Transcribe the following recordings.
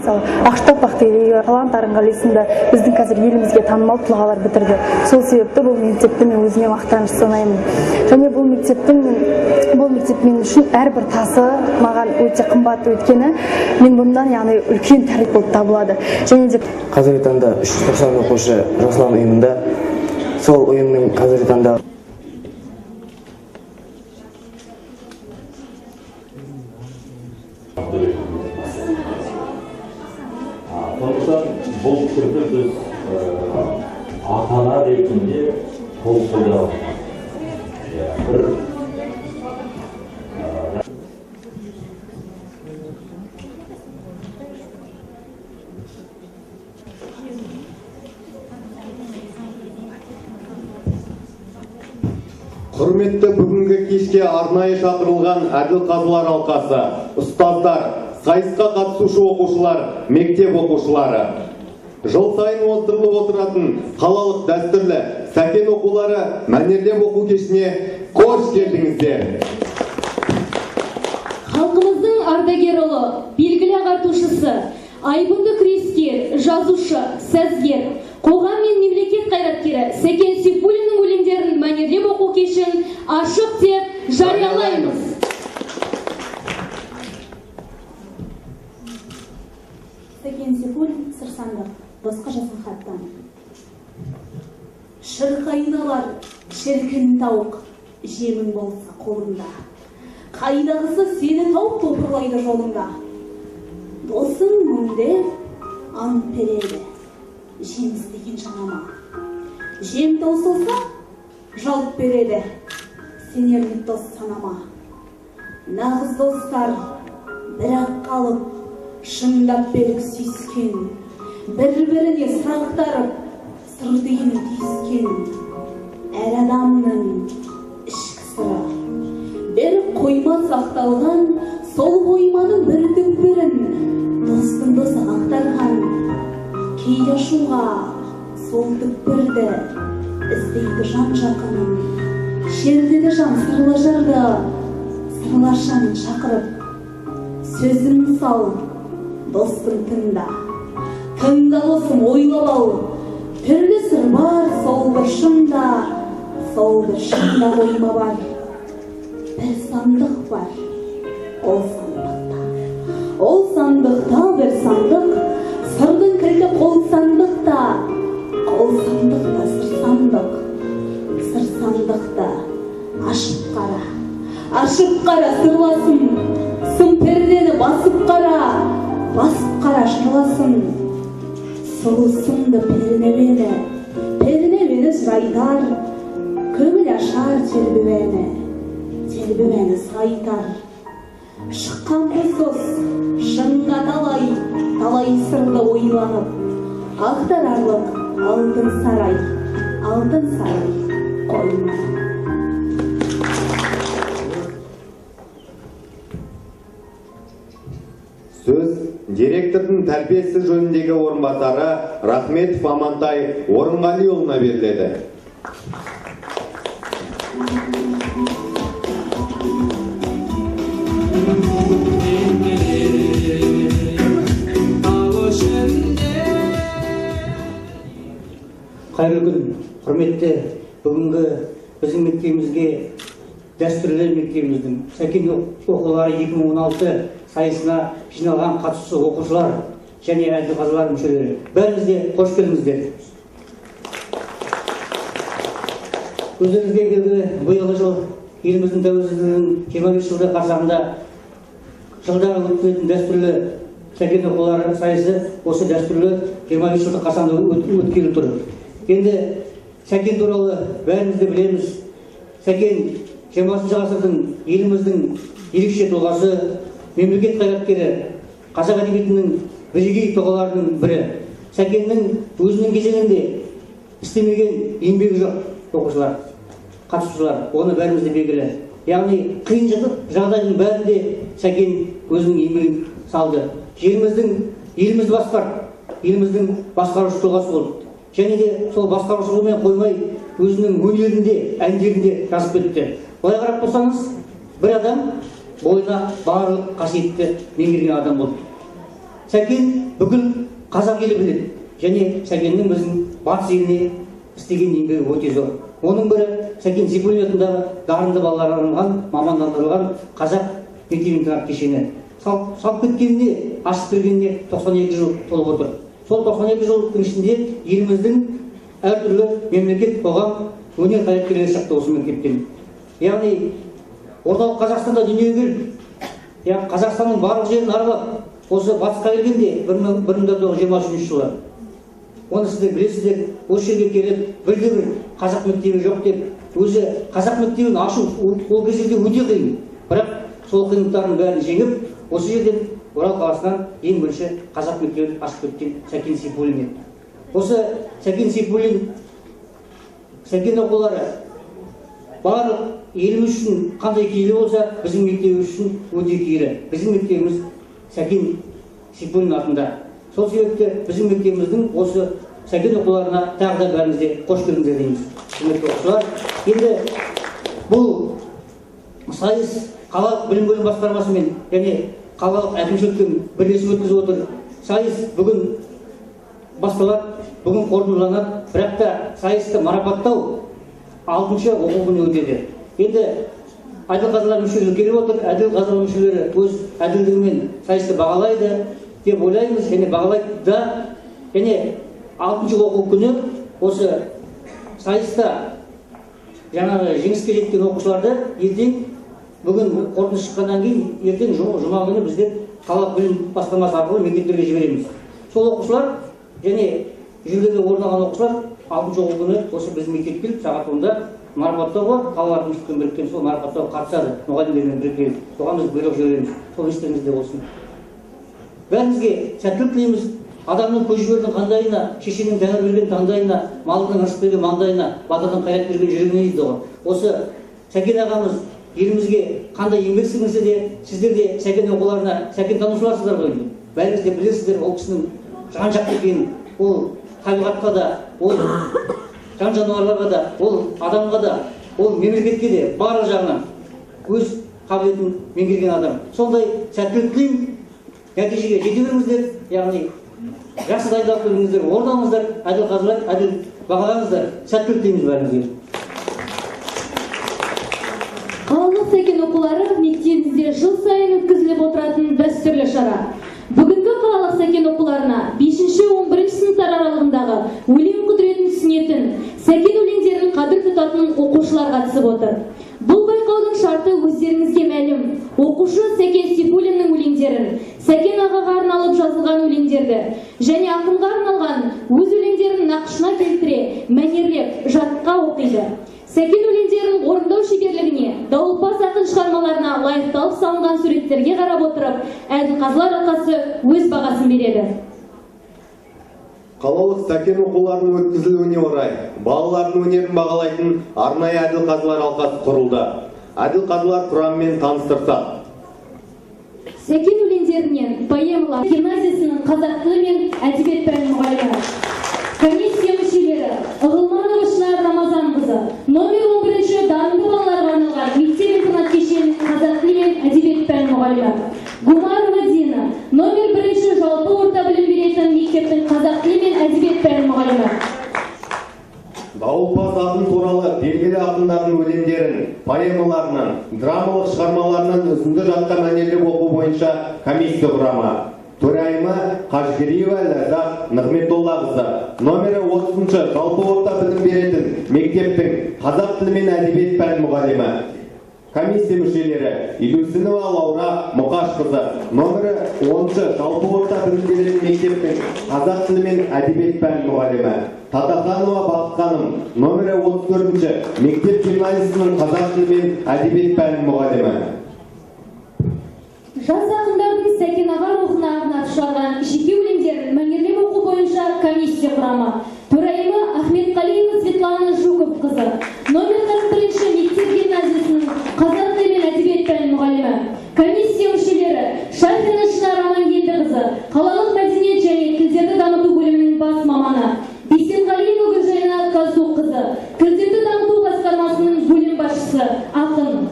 мысалы Ақштап Бақтыгерей, Талант Арынғали сынды біздің қазір елімізге танымал тұлғалар бітірді. Сол себепті бұл мектепті мен өзіме мақтаныш санаймын. Және бұл мектеп мен үшін әрбір тасы маған өте қымбат, өйткені мен бұндан яғни үлкен тәрбие болып табылады. Және де қазіргі таңда 390 оқушы Жасұлан ұйымында. Сол ұйымның қазіргі таңда бұл пікірді біз ата-ана ретінде қолдаймыз. Құрметті бүгінгі кешке арнайы шақырылған әділ-қазылар алқасы, ұстаздар, сайысқа қатысушы оқушылар, мектеп оқушылары. Жыл сайын оздырылып отыратын қалалық дәстүрлі сәкен оқулары мәнерлеп оқу кешіне қош келдіңіздер. Халқымыздың ардагер ұлы, белгілі ағартушысы, айбынды күрескер, жазушы, сазгер, қоғам мен мемлекет қайраткері Сәкен Сейфуллиннің өлеңдерін мәнерлеп оқу кешін ашық деп жариялаймыз. Сәкен Сейфуллин сырсандық, досқа жазған хаттан. Шырқайналар шіркін тауық, жемің болса қолында. Қайдағысы сені тауып топырлайды жолында. Досың мүнде ант береді, жеміз деген жанама. Жем таусылса, жалт береді, сенерлік дос санама. Нағыз достар бір-ақ қалып, шындап берік сүйскен, бір-біріне сұрақтарып, сырдыйын түйіскен. Әр адамның ішкі сыры, бір қойма сақталған, сол қойманың бір түкпірін достың досы ақтарған. Кей ашуға сол түкпірді іздейді жан жақынын, шерледі жан сырлы жырды, сырлашанын шақырып. Сөзім сал, достың тыңда, тыңда досым ойлап ал, түрлі сыр бар сол бір шында, сол бір шында ойма бар. Бір сандық бар, ол сандықта бір сандық, сырдың кілті қол сандықта, қол сандықта сыр сандық, сыр сандықта ашып қара сырласын, сым пердені басып қара шырласын. Сұлу сымды пернебені сұрайтар, көңіл ашар тербебені сайтар. Шыққан біз дос, шынға талай сырлы ойланып, ақтарарлық алтын сарай қойма. Сөз директордың тәрбиесі жөніндегі орынбасары Рахметов Амантай Орынғалиұлына беріледі. Қайырлы күн, құрметті бүгінгі біздің мектебімізге, дәстүрлі мектебіміздің Сәкен оқулары 2016 сайысына жиналған қатысушы оқушылар және әділ-қазылар мүшелері. Бәріңізге қош келдіңіздер. Өздеріңізге белгілі, биылғы жыл еліміздің тәуелсіздігінің 25 жылдығы қарсаңында жылдағы өтетін дәстүрлі Сәкен оқулары сайысы осы дәстүрлі 25 жылдық қарсаңында өткелі тұр. Енді Сәкен туралы бәріміз де білеміз. Сәкен 20 ғасырдың еліміздің ерекше тұлғасы, мемлекет қайраткері, қазақ әдебиетінің бірегей тұлғаларының бірі. Сәкеннің өзінің кезеңінде істемеген еңбегі жоқ оқушылар, қатысушылар, оны бәріміз де белгілі. Яғни қиын жағдайдың бәрінде Сәкен өзінің еңбегін салды. Елімізді еліміздің басқарушы тұлғасы болды. Және де сол басқарушылығымен қоймай, өзінің өнерінде, әндерінде жазып кетті. Былай қарап тұрсаңыз, бір адам бойына барлық қасиетті меңгерген адам болды. Сәкен бүкіл қазақ елі біледі. Және Сәкеннің біздің батыс еліне істеген еңбегі өте зор. Оның бірі Сәкен Сейфуллин атындағы дарынды балаларға арналған мамандандырылған қазақ мектеп-интернат кешені. Салып кеткеніне, ашып бергеніне 92 жыл толып отыр. Сол 92 жылдың ішінде еліміздің әртүрлі мемлекет, қоғам, өнер қайраткерлері шықты осы мектептен. Яғни орталық Қазақстанда дүниеге келіп, Қазақстанның барлық жерін аралап, осы батысқа келгенде 1923 жылы. Оны сіздер білесіздер, осы жерге келіп, бірде-бір қазақ мектебі жоқ деп, өзі қазақ мектебін ашу ол кезінде өте қиын. Бірақ сол қиындықтардың бәрін жеңіп, осы жерден Орал қаласынан ең бірінші қазақ мектебін ашып кеткен Сәкен Сейфуллин еді. Осы Сәкен Сейфуллин, Сәкен оқулары барлық еліміз үшін қандай киелі болса, біздің мектебіміз үшін өте киелі. Біздің мектебіміз Сәкен Сейфуллин атында. Сол себепті біздің мектебіміздің осы Сәкен оқуларына тағы да бәріңізде қош келдіңіздер дейміз. Құрметті оқушылар, енді бұл сайыс қалалық білім бөлімі басқармасымен және қалалық әкімшілікпен бірлесіп өткізіп отыр. Сайыс бүгін басталады, бүгін қорытындыланады, бірақ та сайысты марапаттау 6-шы оқу күні өтеді. Енді әділ қазылар мүшелері келіп отыр, әділ қазылар мүшелері өз әділдігімен сайысты бағалайды деп ойлаймыз, және бағалайды да, және 6-шы оқу күні осы сайыста жаңағы жеңіске жеткен оқушыларды ертең, бүгін қорытынды шыққаннан кейін, ертең жұма күні біздер қалалық білім басқармасы арқылы мектептерге жібереміз. Сол оқушылар және жүлдеге орын алған оқушылар 6-шы оқу күні осы біздің мектепке келіп сағат 10-да марапаттауға, қалалық әкімшілікпен біріккен сол марапаттауға қатысады, мұғалімдермен бірге. Соған біз бұйрық жібереміз. Сол естеріңізде болсын. Бәріңізге сәттілік тілейміз. Адамның көз жібердің қандайына, шешенің тәңір берген таңдайына, малдың ырыс берген маңдайына, батырдың қайрат берген жүрегіне дейді ғой. Осы Сәкен ағамыз елімізге қандай еңбек сіңірсе де, сіздер де Сәкен оқуларына Сәкен танушыларсыздар ғой. Бәріңіз де білесіздер, ол кісінің жан-жақты екенін, ол табиғатқа да, ол жан-жануарларға да, ол адамға да, ол мемлекетке де барлық жағынан өз қабілетін меңгерген адам. Сондай сәттілік тілеймін, нәтижеге жете беріңіздер, яғни жақсы дайындалып келіңіздер, орын алыңыздар, әділ қазылар, әділ бағалаңыздар, сәттілік тілейміз бәріңізге. Қалалық Сәкен оқулары мектебімізде жыл сайын өткізіліп отыратын дәстүрлі шара. Бүгінгі қалалық Сәкен оқуларына 5-11 сыныптар аралығындағы өлең құдіретін түсінетін, Сәкен өлеңдерін қадір тұтатын оқушылар қатысып отыр. Бұл байқаудың шарты өздеріңізге мәлім. Оқушы Сәкен Сейфуллиннің өлеңдерін, Сәкен ағаға арналып жазылған өлеңдерді және ақынға арналған өз өлеңдерін нақышына келтіре, мәнерлеп, жатқа оқиды. Сәкен өлеңдерін орындау шеберлігіне, дауылпаз ақын шығармаларына лайықталып салынған суреттерге қарап отырып, әділ қазылар алқасы өз бағасын береді. Қалалық Сәкен оқуларының өткізілуіне орай балалардың өнерін бағалайтын арнайы әділ қазылар алқасы құрылды. Әділ қазылар құрамымен таныстырсақ. Сәкен өлеңдерінен поэмалар гимназиясының қазақ тілі мен әдебиет пәні мұғалімі, комиссия мүшелері Ығылманова Шынар Рамазанқызы, номер 11-ші дарынды балаларға арналған мектеп-интернат кешенінің қазақ тілі мен әдебиет пәні мұғалімі, Гумарова Дина, номер 1-ші жалпы орта білім беретін мектептің қазақ тілі мен әдебиет пәні мұғалімі. Дауылпаз ақын туралы белгілі ақындардың өлеңдерін, поэмаларынан, драмалық шығармаларынан үзінді жатқа мәнерлеп оқу бойынша комиссия құрамы. Төрайымы Қажгериева Ләззат Нығметоллақызы, номері 30-шы жалпы орта білім беретін мектептің қазақ тілі мен әдебиет пәні мұғалімі. Комиссия мүшелері Илюсінова Лаура Мұқашқызы, номері 10-шы жалпы орта білім беретін мектептің қазақ тілі мен әдебиет пәні мұғалімі. Татаханова Бақытханым, номері 34-ші мектеп гимназиясының қазақ тілі мен әдебиет пәні мұғалімі. Жас ақындардың Сәкен аға рухына арнап шығарған жеке өлеңдерін мәнерлеп оқу бойынша комиссия құрамы. Төрайымы Ахметқалиева Светлана Жуков қызы, номер 41-ші мектеп гимназиясының қазақ тілі мен әдебиет пәні мұғалімі. Комиссия мүшелері Шахина Шынар Амангелдіқызы, қалалық мәдениет және тілдерді дамыту бөлімінің бас маманы, Бейсенғалиева Гүлжайна Казуқызы, тілдерді дамыту басқармасының бөлім басшысы, ақын.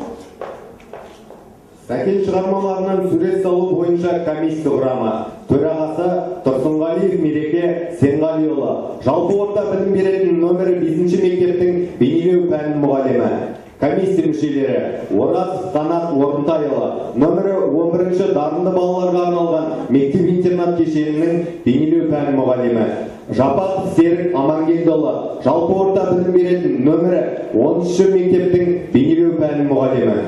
Сәкен шығармаларынан сурет салу бойынша комиссия құрамы. Төрағасы Тұрсынғалиев Мереке Сенғалиұлы. Жалпы орта білім беретін нөмірі 5-ші мектептің бейнелеу пәнінің мұғалімі. Комиссия мүшелері Ораз Қанат Орынтайұлы. Нөмірі 11-ші дарынды балаларға арналған мектеп-интернат кешенінің бейнелеу пәнінің мұғалімі. Жапақов Серік Амангелдіұлы. Жалпы орта білім беретін нөмірі 13-ші мектептің бейнелеу пәнінің мұғалімі.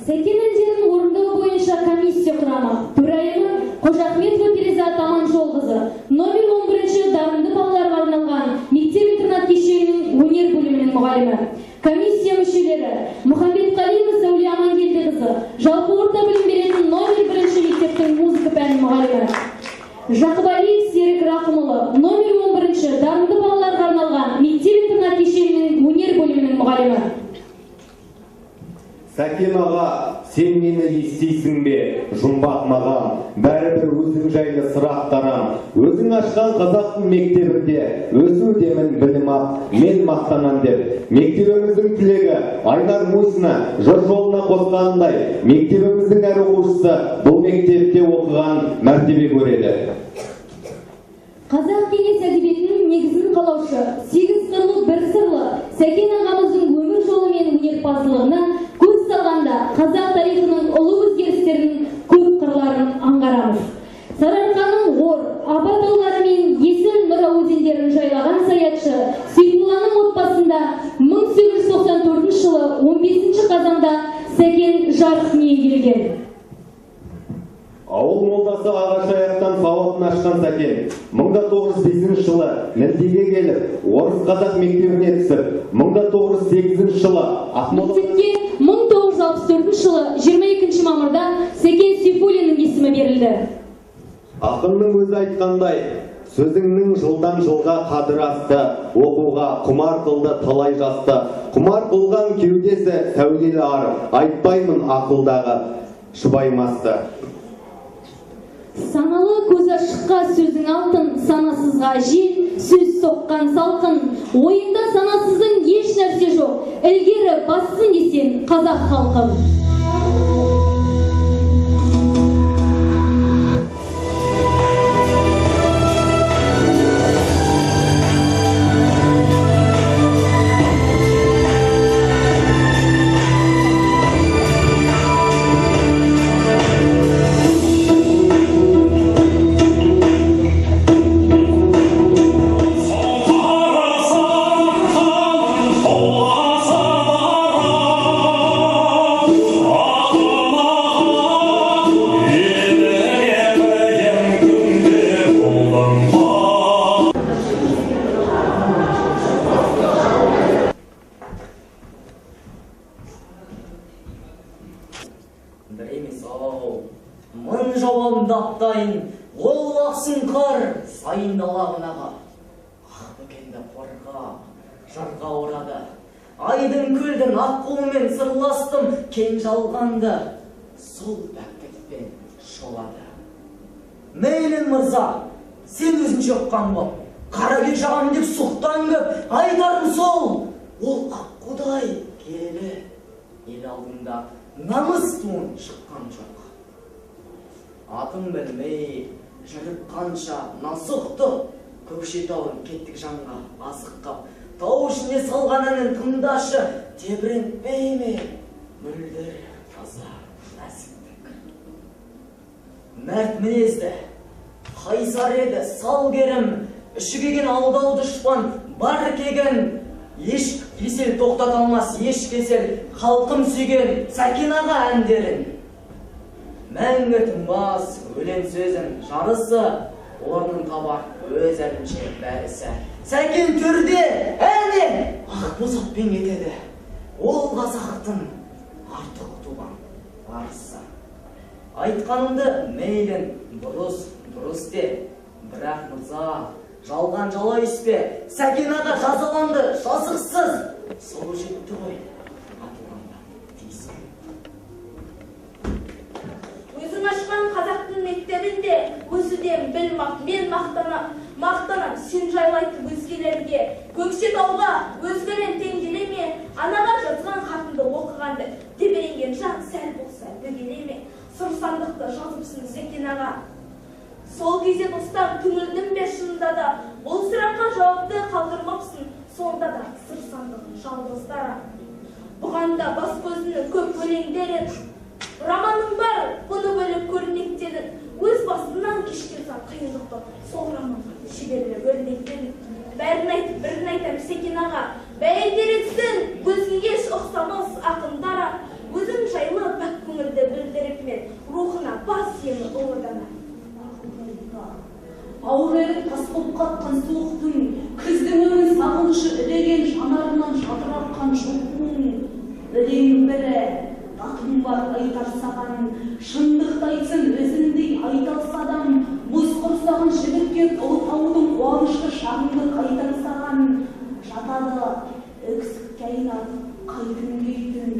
Сәкен әндерін орындау бойынша комиссия құрамы. Төрайымы Қожахметова Перизат Аманжолқызы. Номер 11-ші дарынды балаларға арналған мектеп-интернат кешенінің өнер бөлімінің мұғалімі. Комиссия мүшелері Мұхамбетқалиева Сәуле Амангелдіқызы. Жалпы орта білім беретін номер 1-ші мектептің музыка пәнінің мұғалімі. Жақыбалиев Серік Рақымұлы. Номер 11-ші дарынды балаларға арналған мектеп-интернат кешенінің өнер бөлімінің мұғалімі. Сәкен аға, сен мені естейсің бе, жұмбақ маған, бәрібір өзің жайлы сұрақтарам. Өзің ашқан қазақтың мектебінде, өсу демін білім ақ, мен мақтанам деп. Мектебіміздің түлегі Айдар Мусина жыр жолына қосқанындай, мектебіміздің әр оқушысы бұл мектепте оқыған мәртебе көреді. Қазақ кеңес әдебиетінің негізін қалаушы, 8 қырлы бір сырлы Сәкен ағамыздың өмір жолы мен өнерпаздылығына көз салғанда қазақ тарихының ұлы өзгерістерінің көп қырларын аңғарамыз. Сарыарқаның Ор, Аба таулары мен Есіл Нұра өзендерін жайлаған саятшы Сейфулланың отбасында 1894 жылы 15 қазанда Сәкен жарық дүниеге келген. Ауыл молдасы Ағашаяқтан сауатын ашқан Сәкен 1905 жылы Мәртеге келіп, орыс қазақ мектебіне түсіп, 1908 жылы Мектепке 1964 жылы 22 мамырда Сәкен Сейфуллиннің есімі берілді. Ақынның өзі айтқандай, сөзіңнің жылдан жылға қадір асты, оқуға құмар қылды талай жасты. Құмар қылған кеудесі сәулелі арып, айтпаймын ақылдағы шұбаймасты. Саналы көз ашыққа сөзің алтын, санасызға жел, сөз соққан салқын. Ойында санасыздың еш нәрсе жоқ, ілгері бассын десен қазақ халқым. Мың жауабымды аптайын, ол ақсын қар, сайын далағынаға. Ақ бөкенді қорға, жарға орады. Айдың көлдің аққуымен сырластым, кен жалғанды, сол бәктікпен шолады. Мейлін мырза, сен өзінше ұққан бол, қара кек жағам деп сұқтан көп, айтарым сол, ол аққудай келі, ел алдында намыс туын шыққан жоқ. Атын білмей, жүріп қанша насықты, Көкшетауын кеттік жанға асыққап, тау ішіне салған әнін тыңдашы, тебірентпей ме, мүлдір таза нәсіптік. Мәрт мінезді, қайсар еді, сал керім, іші кеген алдау дұшпан, бар кеген, еш кесел тоқтаталмас, еш кесел, халқым сүйген Сәкен аға әндерін. Мәңгі тыңбас, өлең сөзін жарысы, орнын табар өз әлінше бәрісі. Сәкен төрде, әне, ақ боз атпен кетеді. Ол қазақтың артық туған барысы. Айтқанымды мейлін дұрыс де, бірақ мырза, жалған жала іспе. Сәкен аға жазаланды, жазықсыз. Сол жетті ғой, атылғанда дейсің. Өзің ашқан қазақтың мектебінде өсуден білмақ, мен мақтанам, сен жайлайтын өзгелерге. Көкшетауға өзгелен теңделеме, анаға жазған хатыңды оқығанды, тебіренген жан сәл бөгелеме сұр сандықты жазыпсың Сәкен аға. Сол кезде достар түңілдің бе шынында да, бұл сұраққа жауапты қалдырмапсың, сонда да сыр сандық жалғыздара. Бұған да бас көзіні көп өлеңдерін, романың бар, бұны бөліп көрнектелін, өз басынан кешкен қиындықты, сол романға шеберлі өрнектелін. Бәрін айтып, бірін айтам Сәкен аға, бәйтерексің, өзің еш ұқсамас ақындара, өзің жайлы пәк көңілді білдіріп мен, рухына бас емі ұлыдана. Ауыр еріп тас болып қатқан суықтың, күздің өңін сағынышы үдеген жанарынан жадыратқан жолдың. Өлең бірі, датың бар айтар саған, шындықты айтсын өзіндей айталса адам, мұз құрсағын жігітке толы таудың қуанышты шағыңды қайтар саған. Жатады өксікке айнап, қайтын көйтін,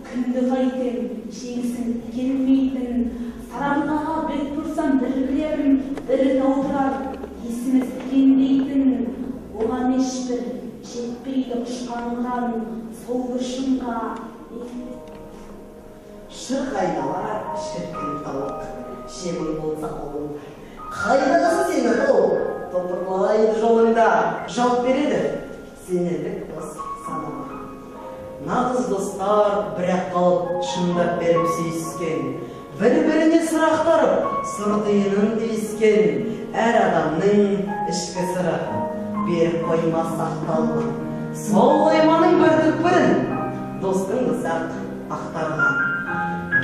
күнді қайтын, жеңсін келмейтін. Сараңғаға бет тұрсам бір білерім, бірі таудырар, есіміз кендейтін. Оған ешбір жетпейді ұшқанған, сол бір шыңға. Шырқ айналар, шіркін тауық, шемің болса қолың. Қайдағысы сені бұл, топырлайды жолында, жауап береді. Сенелік дос санама. Нағыз достар бірақ қалып шындап беріп сүйіскен. Бір-біріне сұрақтарып, сұртиынын дейіскен. Әр адамның ішкі сыры беріп қоймас сақталған. Сол қойманың бір түкпірін достың ұзақ ақтарған.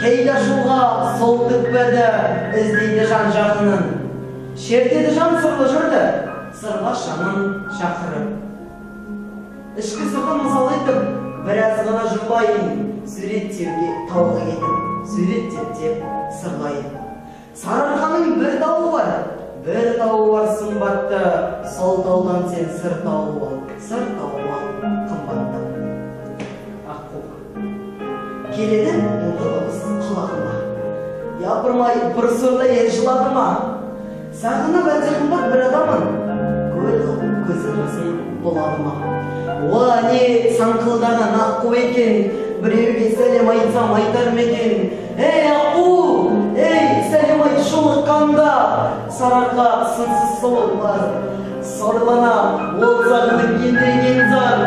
Кейде шуға сол түкпірді іздейді жан жақынын. Шертеді жан сырлы жырды, сырға шанын шақырып. Ішкі сырды мысал етіп, біраз ғана жұмбайын, суреттеуге тауға кетіп, суреттеп сырлайын. Сарыарқаның бір тауы бар сымбатты, сол таудан сен сыр тауы ал, сыр тауы ал қымбатты. Аққу келеді мұнды дауыс құлағыма, япырмай бір сырлы ел жыладыма. Сағынып әте қымбат бір адамын, көл қылып көзі жасын бұладыма. Ола не саңқылдаған аққу екен, біреуге сәлем айтсам айтар мекен. Ей аққу, ей сәлем айт жолыққанда, Сарыарқа сынсыз солар. Сорлана ол сағынып ендеген зар,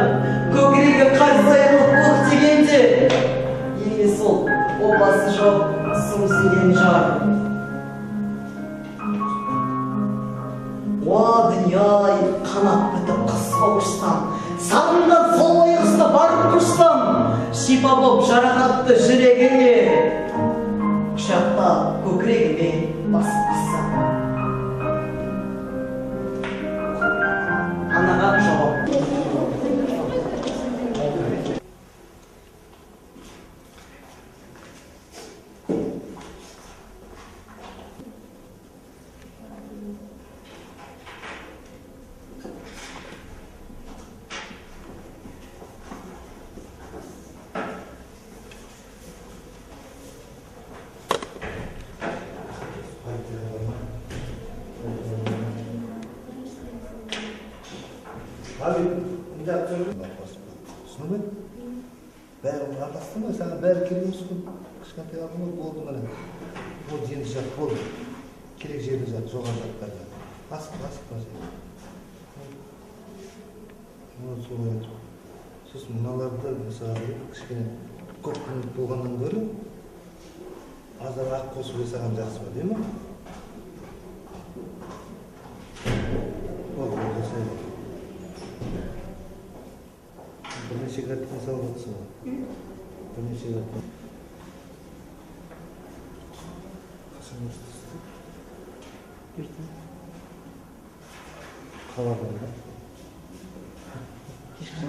көкірегі қарсайылып бұқ дегенде, емес ол обасы жоқ сұм сүйген жар. О дүние-ай, қанат бітіп қысқа ұшсам, сағынған сол ойғысты барып құшсам, шипа боп жарақатты жүрегіңе, құшақта көкірегіме басып қыссам. Анаға жауап. Бәрі атасты ма? Саған бәрі керек өсіп кішкентай алдың ғой, болды міне. Ол енді жат болды. Керек жерді жат, жоғары жаттарды. Асып па сен. Оны солай айтып. Сосын мыналарды мысалы кішкене көп күн болғаннан гөрі азар ақ қосып жасаған жақсы ба, дей ма? Ол жасайды. Бірнеше картин салып отырсың ғой. Бірнеше картин. Қашан өстісің? Ертең. Қаладың ба? Кешкі